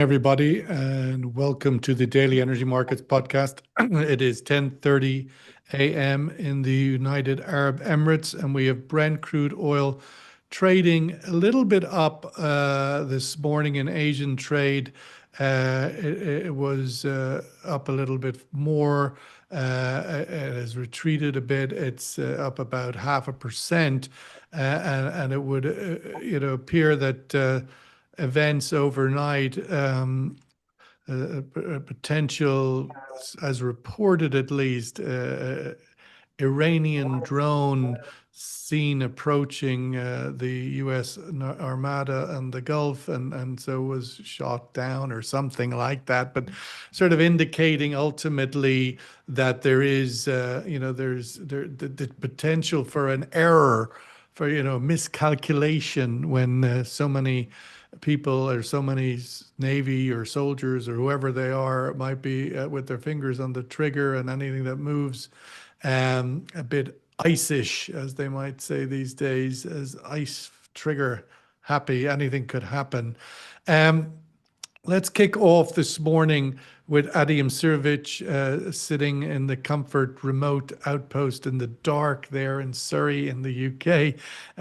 Everybody, and welcome to the Daily Energy Markets podcast. It is 10:30 a.m. in the United Arab Emirates, and we have Brent crude oil trading a little bit up this morning in Asian trade. It was up a little bit more. It has retreated a bit. It's up about 0.5%, and it would appear that events overnight, a potential, as reported at least, Iranian drone seen approaching the U.S. Armada and the Gulf, and so was shot down or something like that. But sort of indicating ultimately that there is, the potential for an error, for miscalculation when so many people or so many Navy or soldiers or whoever they are might be with their fingers on the trigger, and anything that moves a bit ice-ish, as they might say these days, as ice trigger happy, anything could happen. Let's kick off this morning with Adi Imsirovic sitting in the comfort remote outpost in the dark there in Surrey in the UK,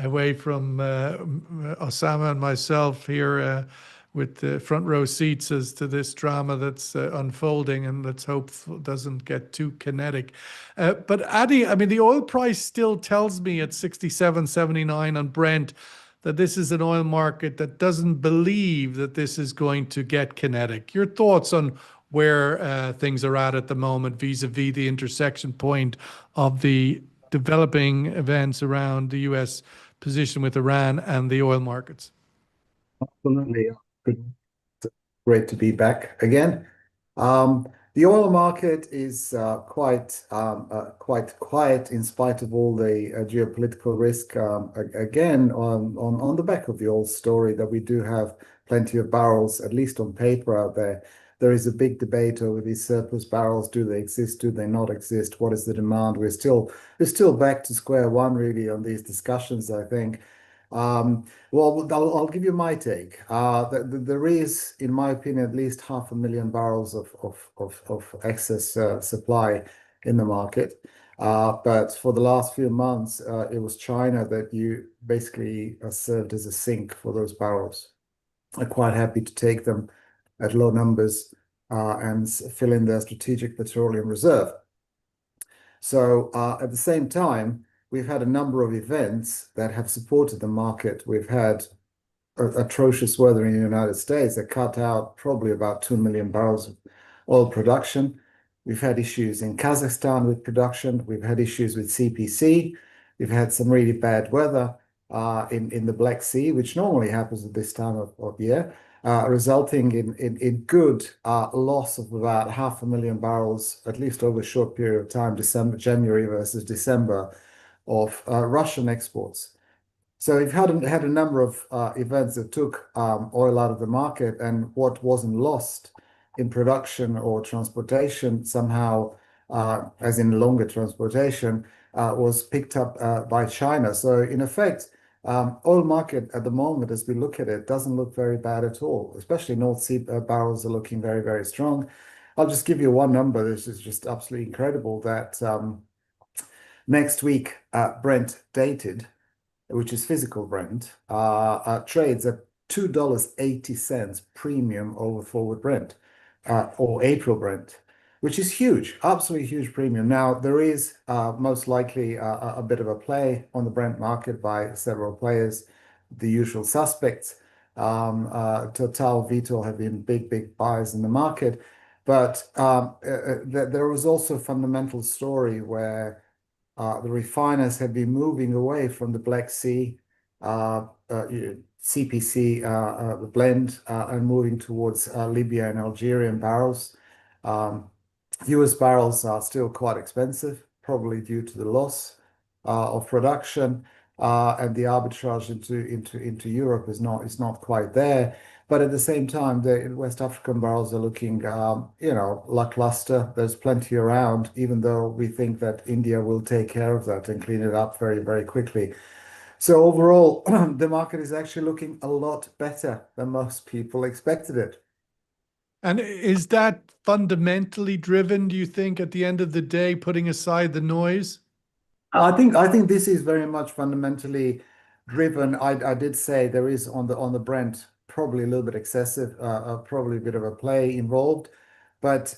away from Osama and myself here with the front row seats as to this drama that's unfolding, and let's hope it doesn't get too kinetic. But Adi, I mean, the oil price still tells me at 67.79 on Brent that this is an oil market that doesn't believe that this is going to get kinetic. Your thoughts on where things are at the moment vis-a-vis the intersection point of the developing events around the U.S. position with Iran and the oil markets? Absolutely. Great to be back again. The oil market is quite quiet in spite of all the geopolitical risk. Again, on the back of the old story that we do have plenty of barrels, at least on paper, out there. There is a big debate over these surplus barrels. Do they exist? Do they not exist? What is the demand? We're still back to square one, really, on these discussions, I think. Well, I'll give you my take. There is, in my opinion, at least 500,000 barrels of excess supply in the market. But for the last few months, it was China that you basically served as a sink for those barrels. I'm quite happy to take them at low numbers and fill in their strategic petroleum reserve. So at the same time, we've had a number of events that have supported the market. We've had atrocious weather in the United States that cut out probably about 2 million barrels of oil production. We've had issues in Kazakhstan with production. We've had issues with CPC. We've had some really bad weather in the Black Sea, which normally happens at this time of year, resulting in good loss of about 500,000 barrels, at least over a short period of time, January versus December, of Russian exports. So we've had a number of events that took oil out of the market, and what wasn't lost in production or transportation somehow, as in longer transportation, was picked up by China. So in effect, oil market at the moment, as we look at it, doesn't look very bad at all. Especially North Sea barrels are looking very, very strong. I'll just give you one number. This is just absolutely incredible that next week, Brent dated, which is physical Brent, trades at $2.80 premium over forward Brent, or April Brent, which is huge, absolutely huge premium. Now, there is most likely a bit of a play on the Brent market by several players, the usual suspects. Total, Vitol have been big buyers in the market. But there was also a fundamental story where the refiners have been moving away from the Black Sea, CPC blend, and moving towards Libya and Algerian barrels. US barrels are still quite expensive, probably due to the loss of production, and the arbitrage into Europe is not quite there. But at the same time, the West African barrels are looking, lackluster. There's plenty around, even though we think that India will take care of that and clean it up very, very quickly. So overall, the market is actually looking a lot better than most people expected it. And is that fundamentally driven, do you think, at the end of the day, putting aside the noise? I think this is very much fundamentally driven. I did say there is on the Brent probably a little bit excessive, probably a bit of a play involved, but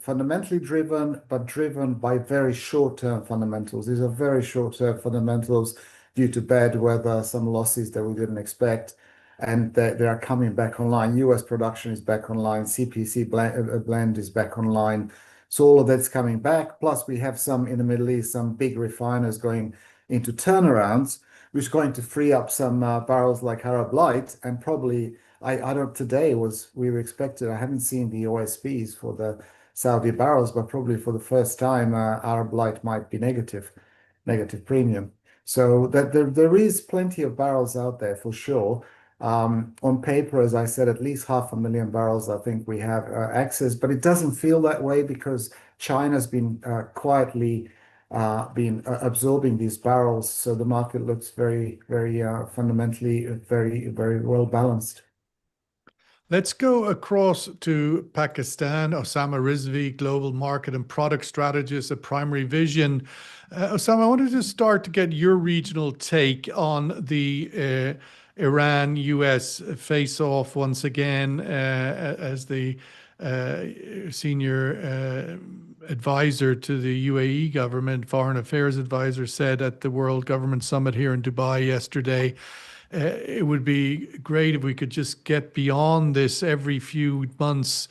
fundamentally driven, but driven by very short-term fundamentals. These are very short-term fundamentals due to bad weather, some losses that we didn't expect, and they are coming back online. U.S. production is back online. CPC blend is back online. So all of that's coming back. Plus, we have some in the Middle East, some big refiners going into turnarounds, which is going to free up some barrels like Arab Light. And probably, I don't, today was, we were expected, I haven't seen the OSPs for the Saudi barrels, but probably for the first time, Arab Light might be negative premium. So that there is plenty of barrels out there for sure. On paper, as I said, at least 500,000 barrels, I think we have access, but it doesn't feel that way because China's been quietly been absorbing these barrels. So the market looks very fundamentally very well balanced. Let's go across to Pakistan. Osama Rizvi, Global Market and Product Strategist at Primary Vision. Osama, I wanted to start to get your regional take on the Iran-US face-off once again, as the senior advisor to the UAE government, foreign affairs advisor, said at the World Government Summit here in Dubai yesterday. It would be great if we could just get beyond this every few months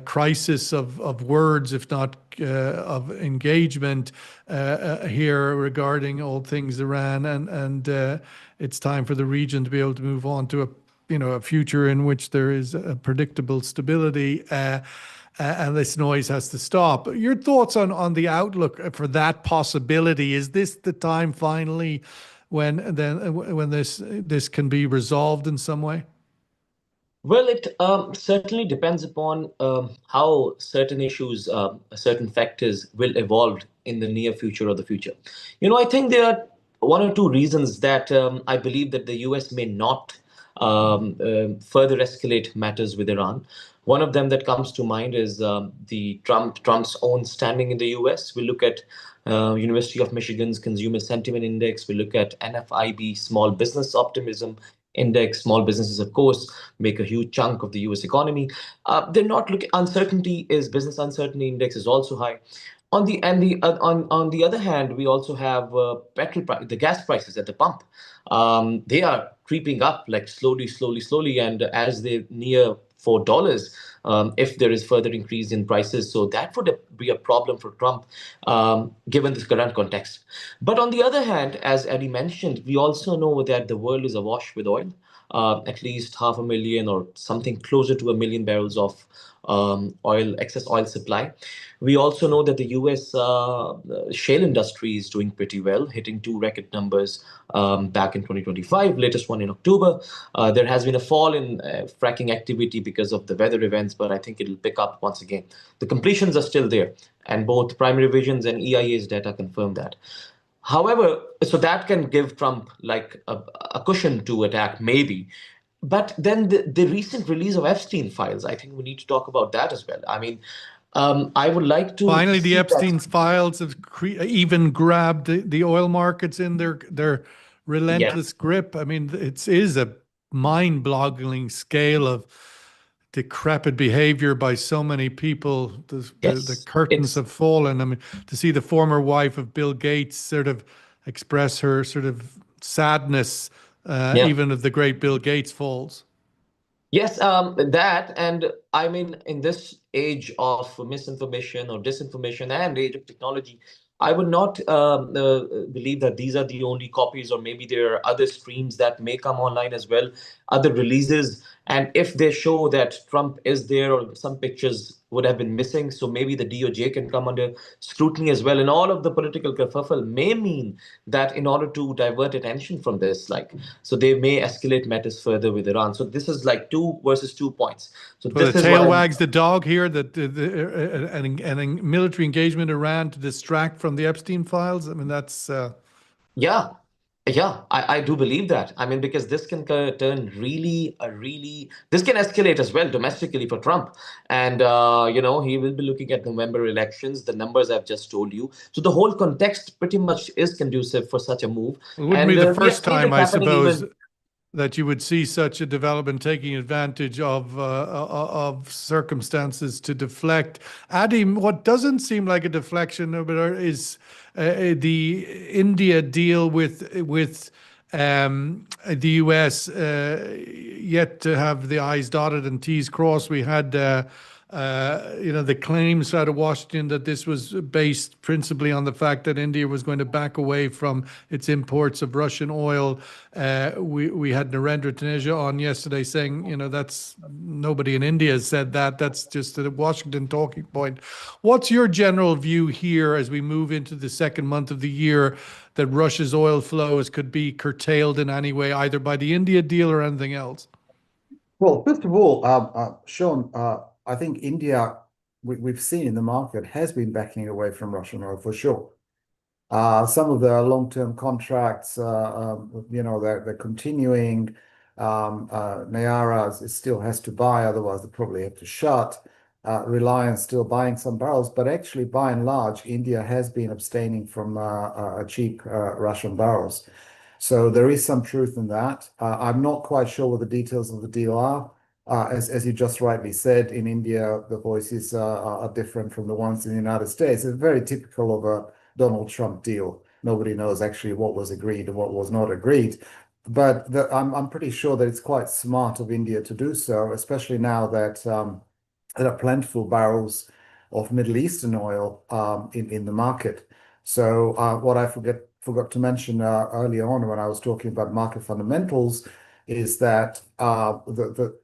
crisis of words, if not of engagement here regarding all things Iran, and it's time for the region to be able to move on to a future in which there is a predictable stability. And this noise has to stop. Your thoughts on the outlook for that possibility? Is this the time finally when this can be resolved in some way? Well, it certainly depends upon how certain issues, certain factors will evolve in the near future or the future. I think there are one or two reasons that I believe that the US may not further escalate matters with Iran. One of them that comes to mind is the Trump's own standing in the US. We look at University of Michigan's Consumer Sentiment Index. We look at NFIB Small Business Optimism Index. Small businesses, of course, make a huge chunk of the US economy. They're not looking. Uncertainty is business uncertainty index is also high. On the other hand, we also have the gas prices at the pump. They are creeping up like slowly, and as they near $4, if there is further increase in prices, so that would be a problem for Trump, given this current context. But on the other hand, as Eddie mentioned, we also know that the world is awash with oil. At least 500,000 or something closer to 1 million barrels of excess oil supply. We also know that the U.S. Shale industry is doing pretty well, hitting 2 record numbers back in 2025, latest one in October. There has been a fall in fracking activity because of the weather events, but I think it'll pick up once again. The completions are still there, and both Primary Vision's and EIA's data confirm that. However, so that can give Trump like a cushion to attack, maybe. But then the recent release of Epstein files, I think we need to talk about that as well. I mean, I would like to Finally, the see Epstein that. files have even grabbed the oil markets in their Yes, relentless grip. I mean, it is a mind-boggling scale of decrepit behavior by so many people. The yes, curtains it's have fallen. I mean, to see the former wife of Bill Gates sort of express her sort of sadness, yeah. even if the great Bill Gates falls. Yes, that, and I mean, in this age of misinformation or disinformation and age of technology, I would not believe that these are the only copies, or maybe there are other streams that may come online as well, other releases. And if they show that Trump is there, or some pictures would have been missing, so maybe the DOJ can come under scrutiny as well. And all of the political kerfuffle may mean that in order to divert attention from this, like, so they may escalate matters further with Iran. So this is like 2 versus 2 points. So Well, the this is what tail I'm. wags the dog here that and military engagement Iran to distract from the Epstein files. I mean, that's Yeah. Yeah, I do believe that. I mean, because this can turn this can escalate as well domestically for Trump. And, he will be looking at November elections, the numbers I've just told you. So the whole context pretty much is conducive for such a move. It wouldn't be And the we have first seen time, it I happening suppose, even. that you would see such a development taking advantage of circumstances to deflect. Adim, what doesn't seem like a deflection, but is the India deal with the US yet to have the I's dotted and T's crossed. We had the claims out of Washington that this was based principally on the fact that India was going to back away from its imports of Russian oil. We had Narendra Taneja on yesterday saying, that's nobody in India has said that. That's just a Washington talking point. What's your general view here as we move into the second month of the year that Russia's oil flows could be curtailed in any way, either by the India deal or anything else? Well, first of all, Sean, I think India, we've seen in the market, has been backing away from Russian oil for sure. Some of the long-term contracts, they're continuing. Nayara still has to buy, otherwise they probably have to shut. Reliance still buying some barrels, but actually, by and large, India has been abstaining from cheap Russian barrels. So there is some truth in that. I'm not quite sure what the details of the deal are. As you just rightly said, in India, the voices are different from the ones in the United States. It's very typical of a Donald Trump deal. Nobody knows actually what was agreed and what was not agreed. But I'm pretty sure that it's quite smart of India to do so, especially now that there are plentiful barrels of Middle Eastern oil in the market. So what I forgot to mention earlier on when I was talking about market fundamentals is that the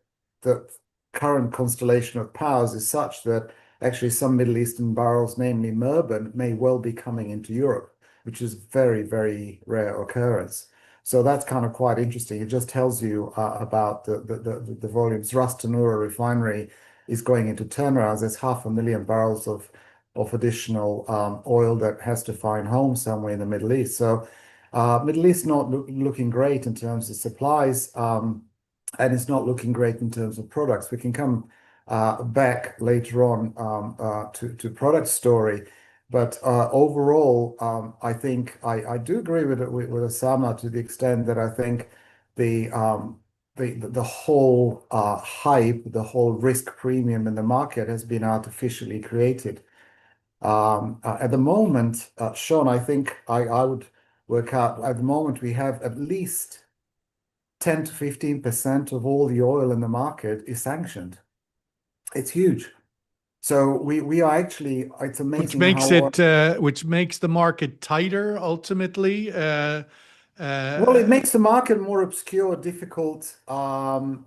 current constellation of powers is such that actually some Middle Eastern barrels, namely Murban, may well be coming into Europe, which is very, very rare occurrence. So that's kind of quite interesting. It just tells you about the volumes. Ras Tanura refinery is going into turnarounds. There's 500,000 barrels of additional oil that has to find home somewhere in the Middle East. So Middle East not looking great in terms of supplies, and it's not looking great in terms of products. We can come back later on to product story. But overall, I think I do agree with Osama to the extent that I think the whole hype, the whole risk premium in the market has been artificially created. At the moment, Sean, I think I would work out at the moment we have at least 10 to 15% of all the oil in the market is sanctioned. It's huge. So we are actually, it's amazing Which makes the market tighter ultimately. Well, it makes the market more obscure, difficult. It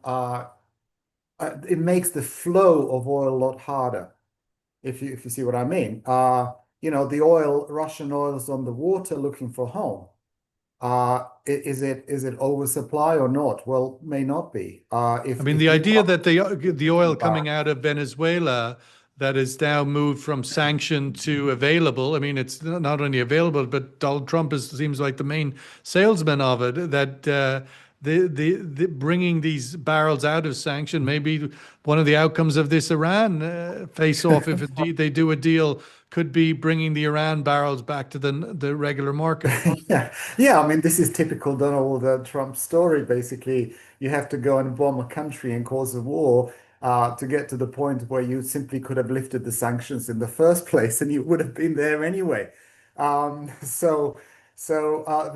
makes the flow of oil a lot harder, if you see what I mean. The oil, Russian oil is on the water looking for home. Is it oversupply or not? Well, may not be. The idea that the oil coming out of Venezuela that is now moved from sanctioned to available. It's not only available, but Donald Trump seems like the main salesman of it. That the bringing these barrels out of sanction may be one of the outcomes of this Iran face-off. If indeed they do a deal, could be bringing the Iran barrels back to the regular market. Yeah. This is typical Donald Trump story. Basically, you have to go and bomb a country and cause a war to get to the point where you simply could have lifted the sanctions in the first place, and you would have been there anyway.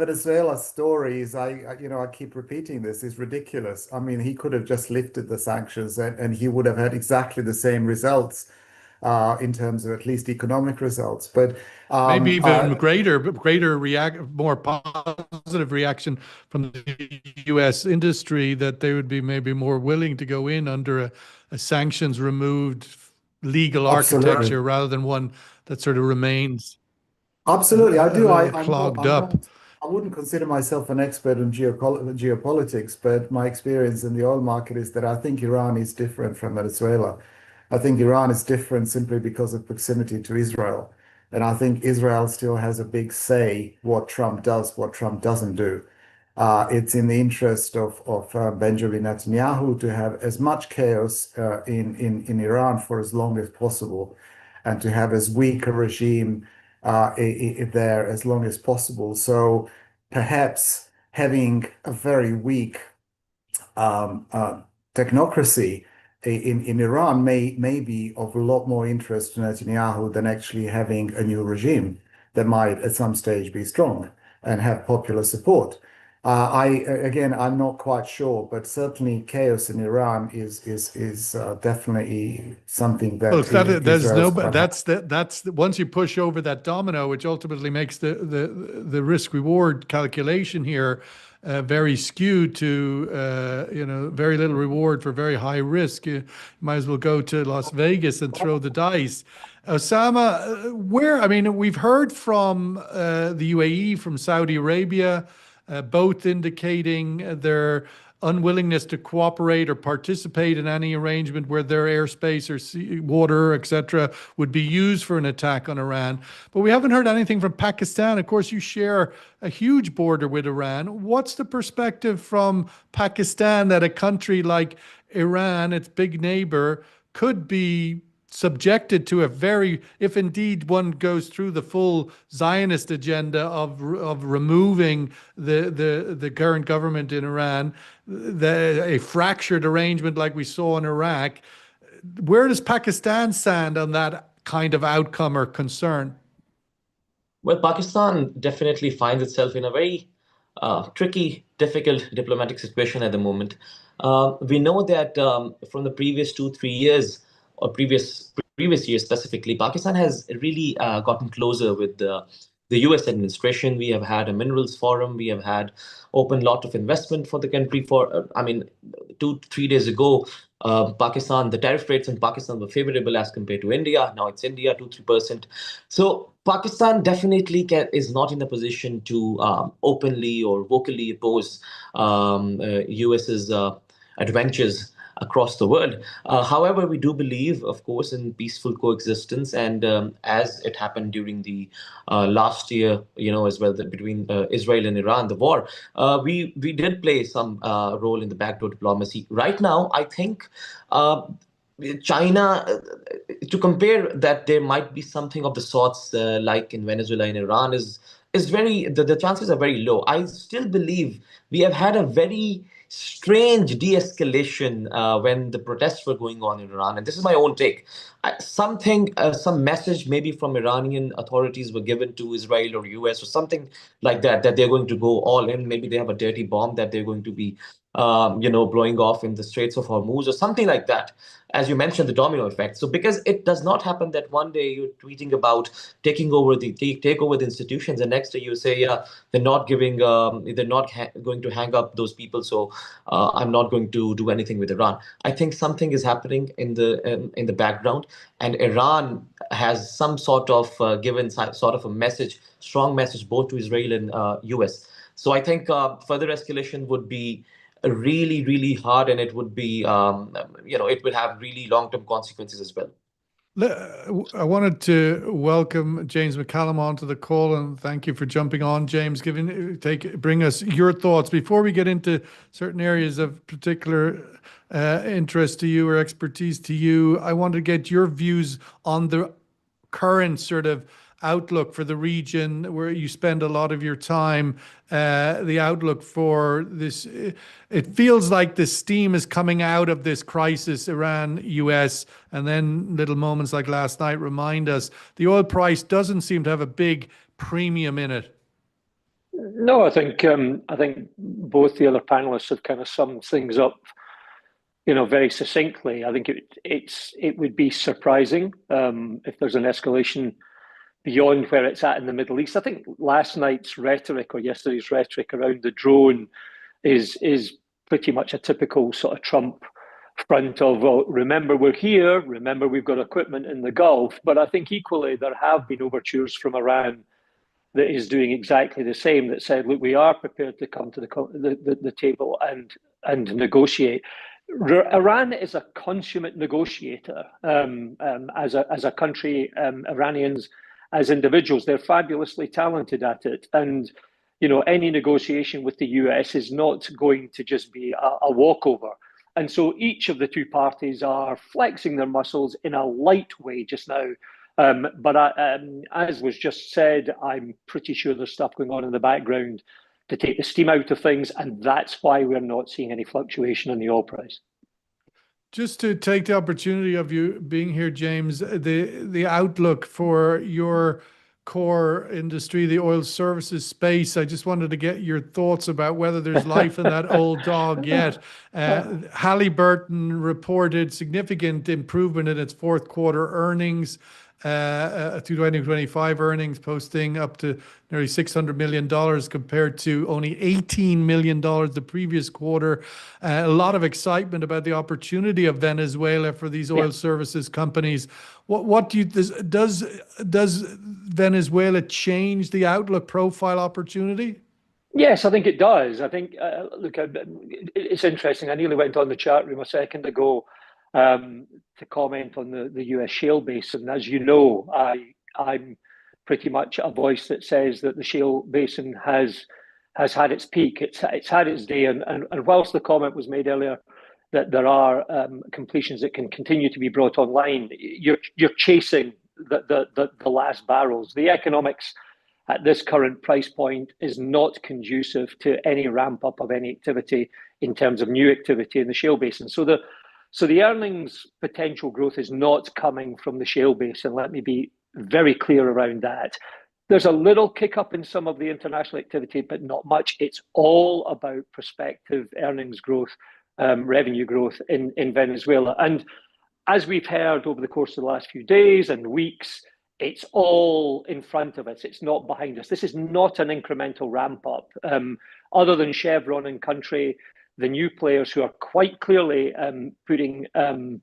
Venezuela's stories, I keep repeating this, is ridiculous. He could have just lifted the sanctions and he would have had exactly the same results in terms of at least economic results. But maybe even more positive reaction from the U.S. industry, that they would be maybe more willing to go in under a sanctions removed legal architecture rather than one that sort of remains. Absolutely, I do. Clogged up. I wouldn't consider myself an expert in geopolitics, but my experience in the oil market is that I think Iran is different from Venezuela. I think Iran is different simply because of proximity to Israel. And I think Israel still has a big say what Trump does, what Trump doesn't do. It's in the interest of Benjamin Netanyahu to have as much chaos in Iran for as long as possible, and to have as weak a regime there as long as possible. So perhaps having a very weak technocracy in Iran may be of a lot more interest to Netanyahu than actually having a new regime that might at some stage be strong and have popular support. I'm not quite sure, but certainly chaos in Iran is definitely something that Look, there's Israel's no, quite that's once you push over that domino, which ultimately makes the risk reward calculation here very skewed to very little reward for very high risk. You might as well go to Las Vegas and throw the dice. Osama, I mean, we've heard from the UAE, from Saudi Arabia, both indicating their unwillingness to cooperate or participate in any arrangement where their airspace or sea, water, etc., would be used for an attack on Iran. But we haven't heard anything from Pakistan. Of course, you share a huge border with Iran. What's the perspective from Pakistan that a country like Iran, its big neighbor, could be subjected to if indeed one goes through the full Zionist agenda of removing the current government in Iran, a fractured arrangement like we saw in Iraq? Where does Pakistan stand on that kind of outcome or concern? Well, Pakistan definitely finds itself in a very tricky, difficult diplomatic situation at the moment. We know that from the previous 2-3 years, or previous years specifically, Pakistan has really gotten closer with the U.S. administration. We have had a minerals forum. We have had open lot of investment for the country. For 2-3 days ago, Pakistan, the tariff rates in Pakistan were favorable as compared to India. Now it's India 2-3%. So Pakistan definitely is not in a position to openly or vocally oppose US's adventures across the world. However, we do believe, of course, in peaceful coexistence, and as it happened during the last year, as well, between Israel and Iran, the war, we did play some role in the backdoor diplomacy. Right now, I think China, to compare that there might be something of the sorts like in Venezuela and Iran is very, the chances are very low. I still believe we have had a very strange de-escalation when the protests were going on in Iran, and this is my own take. Some message maybe from Iranian authorities were given to Israel or US or something like that they're going to go all in. Maybe they have a dirty bomb that they're going to be blowing off in the Straits of Hormuz or something like that. As you mentioned, the domino effect. So because it does not happen that one day you're tweeting about take over the institutions, and next day you say, yeah, they're not going to hang up those people, so I'm not going to do anything with Iran. I think something is happening in the background, and Iran has some sort of given sort of a message, strong message, both to Israel and US. So I think further escalation would be really, really hard, and it would be, it would have really long-term consequences as well. I wanted to welcome James McCallum onto the call, and thank you for jumping on, James. Bring us your thoughts before we get into certain areas of particular interest to you or expertise to you. I want to get your views on the current sort of outlook for the region where you spend a lot of your time, the outlook for this. It feels like the steam is coming out of this crisis, Iran, US, and then little moments like last night remind us the oil price doesn't seem to have a big premium in it. No, I think both the other panelists have kind of summed things up, very succinctly. I think it would be surprising if there's an escalation beyond where it's at in the Middle East. I think last night's rhetoric or yesterday's rhetoric around the drone is pretty much a typical sort of Trump front of, well, remember we're here, remember we've got equipment in the Gulf. But I think equally there have been overtures from Iran that is doing exactly the same, that said, look, we are prepared to come to the table and negotiate. Iran is a consummate negotiator as a country. Iranians as individuals. They're fabulously talented at it. And, you know, any negotiation with the US is not going to just be a walkover. And so each of the two parties are flexing their muscles in a light way just now. But as was just said, I'm pretty sure there's stuff going on in the background to take the steam out of things. And that's why we're not seeing any fluctuation in the oil price. Just to take the opportunity of you being here, James, the outlook for your core industry, the oil services space, I just wanted to get your thoughts about whether there's life in that old dog yet. Halliburton reported significant improvement in its fourth quarter earnings, 2025 earnings posting up to nearly $600 million compared to only $18 million the previous quarter. A lot of excitement about the opportunity of Venezuela for these oil services companies. What do you, does Venezuela change the outlook profile opportunity? Yes, I think it does. I think, look, it's interesting. I nearly went on the chat room a second ago to comment on the US shale basin. As you know, I'm pretty much a voice that says that the shale basin has had its peak. It's had its day. And whilst the comment was made earlier that there are completions that can continue to be brought online, you're chasing the last barrels. The economics at this current price point is not conducive to any ramp up of any activity in terms of new activity in the shale basin. So the earnings potential growth is not coming from the shale basin. Let me be very clear around that. There's a little kick up in some of the international activity, but not much. It's all about prospective earnings growth, revenue growth in Venezuela. And as we've heard over the course of the last few days and weeks, it's all in front of us. It's not behind us. This is not an incremental ramp up. Other than Chevron in country, the new players who are quite clearly putting, to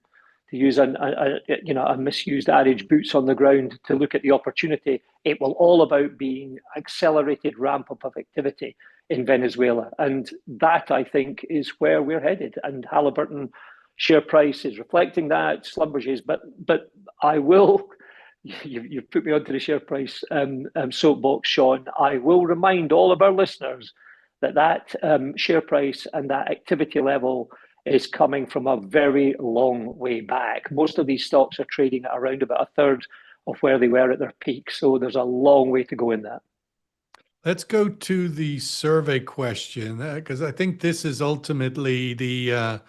use a misused adage, boots on the ground to look at the opportunity. It will all about being accelerated ramp up of activity in Venezuela, and that I think is where we're headed. And Halliburton share price is reflecting that. Schlumberger's, but I will. You've put me onto the share price soapbox, Sean. I will remind all of our listeners that share price and that activity level is coming from a very long way back. Most of these stocks are trading at around about a third of where they were at their peak. So there's a long way to go in that. Let's go to the survey question, because I think this is ultimately the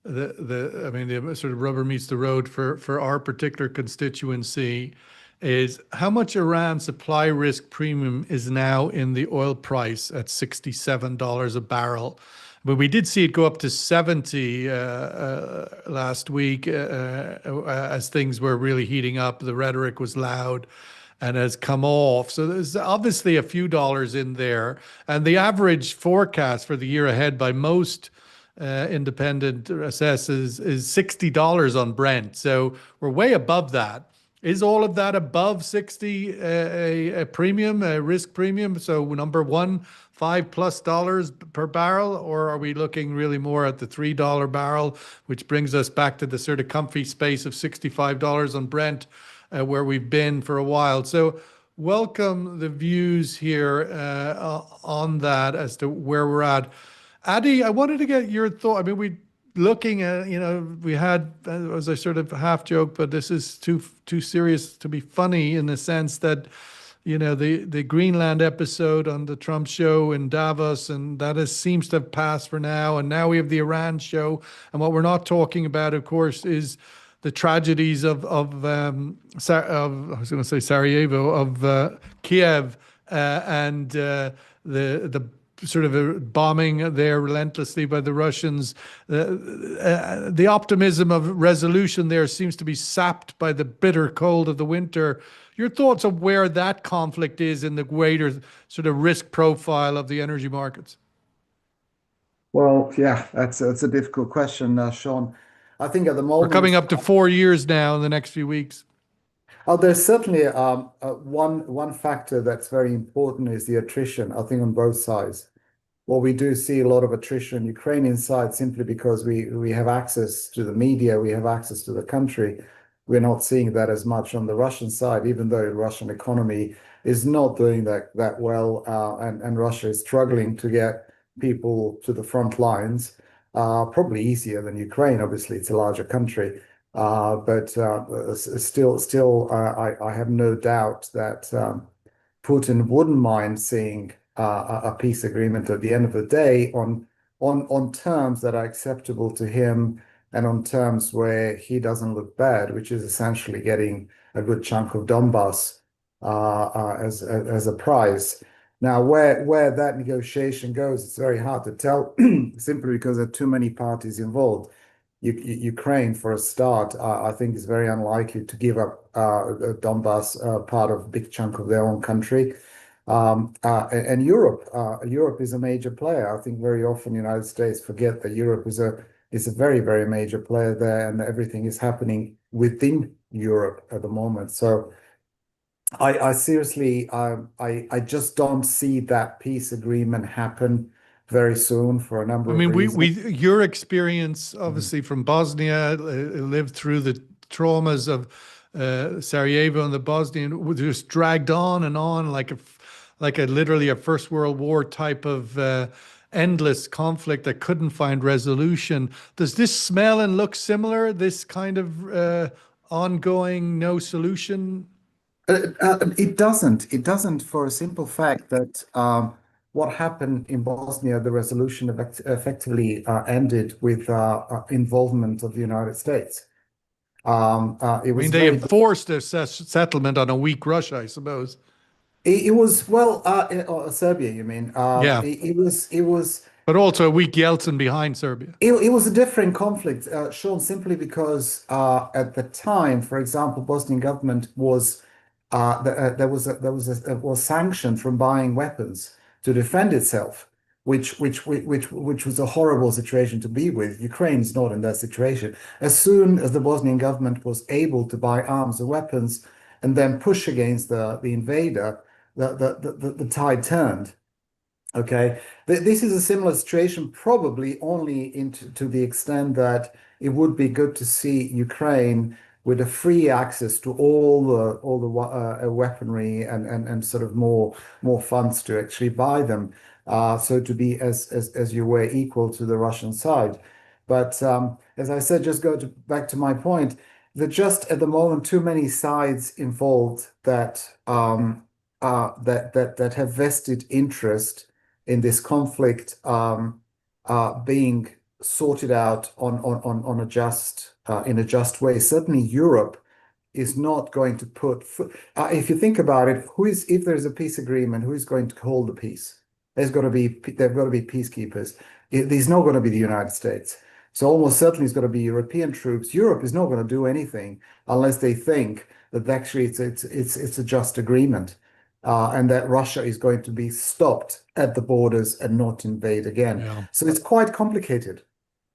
sort of rubber meets the road for our particular constituency, is how much Iran supply risk premium is now in the oil price at $67 a barrel. But we did see it go up to 70 last week as things were really heating up. The rhetoric was loud and has come off. So there's obviously a few dollars in there. And the average forecast for the year ahead by most independent assessors is $60 on Brent. So we're way above that. Is all of that above 60 a premium, a risk premium? So number one, $5+ per barrel, or are we looking really more at the $3 barrel, which brings us back to the sort of comfy space of $65 on Brent, where we've been for a while? So welcome the views here on that as to where we're at. Adi, I wanted to get your thought. I mean, we looking at, we had, as I sort of half joke, but this is too serious to be funny, in the sense that, the Greenland episode on the Trump show in Davos, and that seems to have passed for now. And now we have the Iran show. And what we're not talking about, of course, is the tragedies of I was going to say Sarajevo, of Kiev, and the sort of a bombing there relentlessly by the Russians. The optimism of resolution there seems to be sapped by the bitter cold of the winter. Your thoughts on where that conflict is in the greater sort of risk profile of the energy markets? Well, yeah, that's a difficult question, Sean. I think at the moment we're coming up to 4 years now in the next few weeks. Oh, there's certainly one factor that's very important is the attrition, I think, on both sides. Well, we do see a lot of attrition on Ukrainian side simply because we have access to the media, we have access to the country. we're not seeing that as much on the Russian side, even though the Russian economy is not doing that well, and Russia is struggling to get people to the front lines. Probably easier than Ukraine. Obviously, it's a larger country, but still, I have no doubt that Putin wouldn't mind seeing a peace agreement at the end of the day on terms that are acceptable to him and on terms where he doesn't look bad, which is essentially getting a good chunk of Donbass as a prize. Now, where that negotiation goes, it's very hard to tell, simply because there are too many parties involved. Ukraine, for a start, I think is very unlikely to give up Donbass, part of a big chunk of their own country. And Europe is a major player. I think very often the United States forget that Europe is a very, very major player there, and everything is happening within Europe at the moment. So I seriously, I just don't see that peace agreement happen very soon for a number of reasons. Your experience, obviously, from Bosnia, lived through the traumas of Sarajevo and the Bosnian, just dragged on and on like literally a First World War type of endless conflict that couldn't find resolution. Does this smell and look similar? This kind of ongoing no solution? It doesn't. It doesn't, for a simple fact that what happened in Bosnia, the resolution effectively ended with involvement of the United States. They enforced a settlement on a weak Russia, I suppose. It was, well, Serbia, you mean? Yeah. It was. But also a weak Yeltsin behind Serbia. It was a different conflict, Sean, simply because at the time, for example, Bosnian government was was sanctioned from buying weapons to defend itself, which was a horrible situation to be with. Ukraine is not in that situation. As soon as the Bosnian government was able to buy arms and weapons and then push against the invader, the tide turned. Okay, this is a similar situation, probably only to the extent that it would be good to see Ukraine with a free access to all the weaponry and sort of more funds to actually buy them, so to be as you were equal to the Russian side. But as I said, just back to my point, there are just at the moment too many sides involved that that have vested interest in this conflict being sorted out on a just in a just way. Certainly, Europe is not going to put. If you think about it, if there's a peace agreement, who is going to hold the peace? There've got to be peacekeepers. There's not going to be the United States. So almost certainly it's going to be European troops. Europe is not going to do anything unless they think that actually it's a just agreement. And that Russia is going to be stopped at the borders and not invade again. Yeah. So it's quite complicated.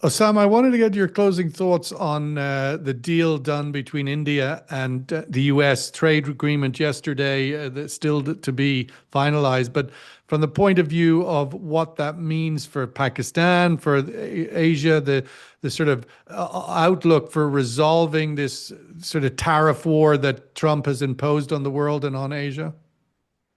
Osama, I wanted to get your closing thoughts on the deal done between India and the US trade agreement yesterday, that's still to be finalized. But from the point of view of what that means for Pakistan, for Asia, the sort of outlook for resolving this sort of tariff war that Trump has imposed on the world and on Asia?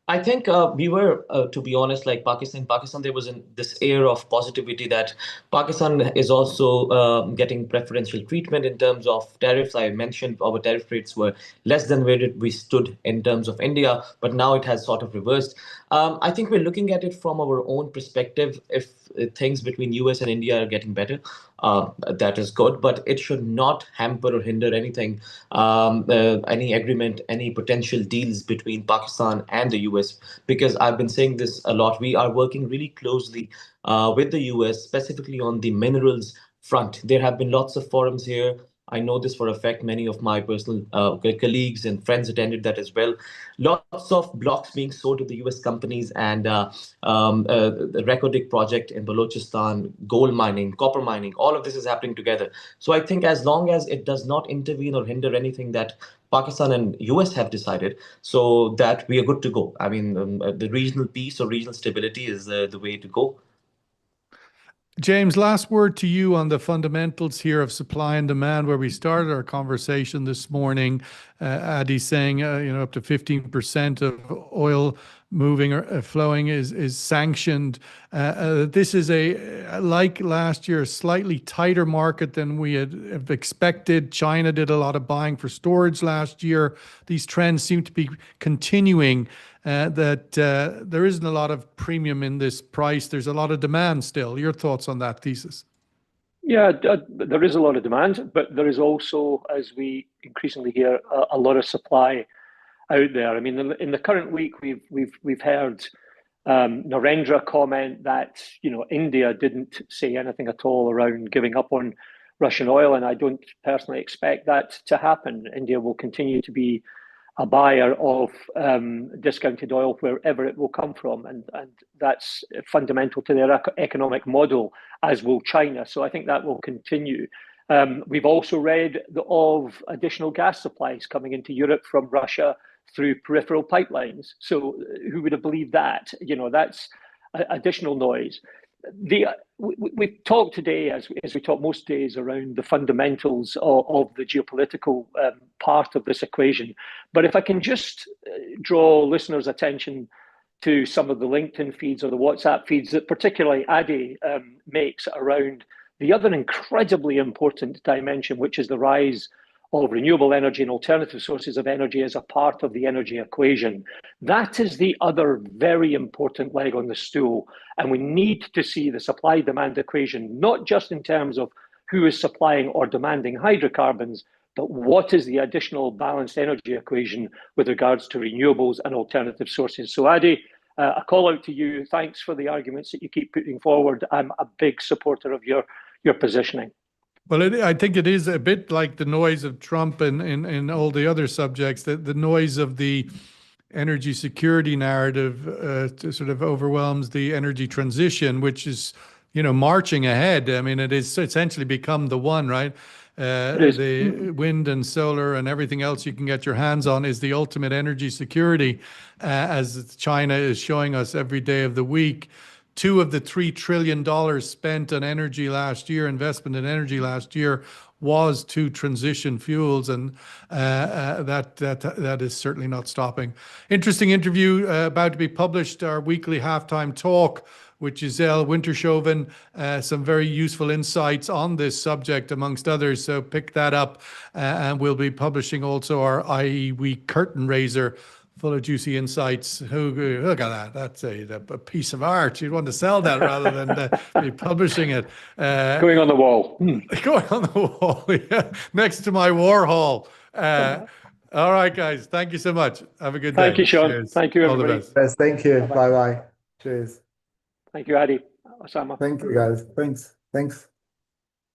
I think we were, to be honest, like Pakistan, there was this air of positivity that Pakistan is also getting preferential treatment in terms of tariffs. I mentioned our tariff rates were less than where we stood in terms of India, but now it has sort of reversed. I think we're looking at it from our own perspective. If things between US and India are getting better, that is good, but it should not hamper or hinder anything, any agreement, any potential deals between Pakistan and the US, because I've been saying this a lot. We are working really closely with the US, specifically on the minerals front. There have been lots of forums here. I know this for a fact. Many of my personal colleagues and friends attended that as well. Lots of blocks being sold to the US companies, and the Reko Diq project in Balochistan, gold mining, copper mining, all of this is happening together. So I think as long as it does not intervene or hinder anything that Pakistan and US have decided, so that we are good to go. I mean, the regional peace or regional stability is the way to go. James, last word to you on the fundamentals here of supply and demand, where we started our conversation this morning. Adi saying, up to 15% of oil moving or flowing is sanctioned. This is like last year, a slightly tighter market than we have expected. China did a lot of buying for storage last year. These trends seem to be continuing. That there isn't a lot of premium in this price. There's a lot of demand still. Your thoughts on that thesis? Yeah, there is a lot of demand, but there is also, as we increasingly hear, a lot of supply out there. I mean, in the current week, we've heard Narendra comment that India didn't say anything at all around giving up on Russian oil, and I don't personally expect that to happen. India will continue to be a buyer of discounted oil wherever it will come from, and that's fundamental to their economic model, as will China. So I think that will continue. We've also read of additional gas supplies coming into Europe from Russia through peripheral pipelines. So who would have believed that? That's additional noise. We've talked today, as we talk most days, around the fundamentals of the geopolitical part of this equation. But if I can just draw listeners' attention to some of the LinkedIn feeds or the WhatsApp feeds that particularly Adi makes around the other incredibly important dimension, which is the rise of renewable energy and alternative sources of energy as a part of the energy equation. That is the other very important leg on the stool. And we need to see the supply-demand equation, not just in terms of who is supplying or demanding hydrocarbons, but what is the additional balanced energy equation with regards to renewables and alternative sources. So Adi, a call out to you. Thanks for the arguments that you keep putting forward. I'm a big supporter of your positioning. Well, I think it is a bit like the noise of Trump and all the other subjects, that the noise of the energy security narrative sort of overwhelms the energy transition, which is, marching ahead. I mean, it is essentially become the one, right? The wind and solar and everything else you can get your hands on is the ultimate energy security, as China is showing us every day of the week. 2 of the $3 trillion spent on energy last year, investment in energy last year, was to transition fuels, and that is certainly not stopping. Interesting interview about to be published, our weekly halftime talk with Giselle Wintershoven. Some very useful insights on this subject, amongst others. So pick that up, and we'll be publishing also our IE Week curtain raiser, full of juicy insights. Look at that. That's a piece of art. You'd want to sell that rather than be publishing it. Going on the wall. Going on the wall, yeah. Next to my Warhol. All right, guys. Thank you so much. Have a good day. Thank you, Sean. Cheers. Thank you, everybody. All the best. Yes, thank you. Bye-bye. Cheers. Thank you, Adi. Osama. Thank you, guys. Thanks.